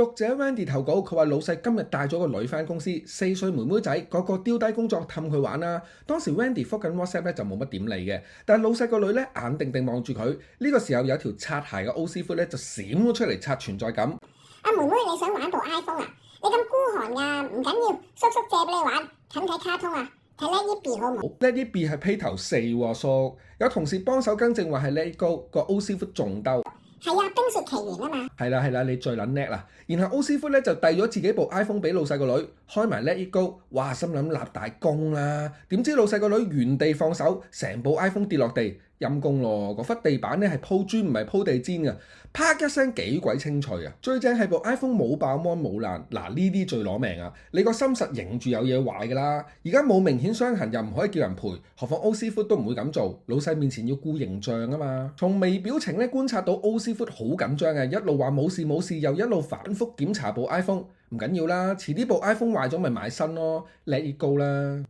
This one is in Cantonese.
讀者 Wendy 投稿，佢話老細今日帶咗個女返公司，4歲妹妹仔，個個丟低工作氹佢玩啦。當時 Wendy 覆緊 WhatsApp 咧就冇乜點理嘅，但係老細個女咧眼定定望住佢。呢個時候有條擦鞋嘅 O 師傅咧就閃咗出嚟刷存在感。阿妹妹你想玩部 iPhone 啊？你咁孤寒㗎，唔緊要，叔叔借俾你玩。睇唔睇卡通啊？睇 Let It Be好唔好？Let It Be係披頭四喎，叔。有同事幫手更正話係 Let It Go，個 O 師傅仲兜。係啊，冰雪奇緣啊嘛。係啦，你最撚叻啦。然後 O 師傅咧就遞咗自己部 iPhone 俾老細個女，開埋 Let It Go，哇，心諗立大功啦。點知老細個女原地放手，成部 iPhone 跌落地，陰公咯。嗰忽地板咧係鋪磚唔係鋪地氈啊，啪一聲幾鬼清脆啊！最正係部 iPhone 冇爆芒冇爛，嗱呢啲最攞命啊！你個心實認住有嘢壞㗎啦。而家冇明顯傷痕又唔可以叫人賠，何況 O 師傅都唔會咁做，老細面前要顧形象啊嘛。從微表情咧觀察到 O 師傅好緊張嘅，一路話冇事，又一路反覆檢查部 iPhone。唔緊要啦，遲啲部 iPhone 壞咗咪買新咯，Let It Go啦。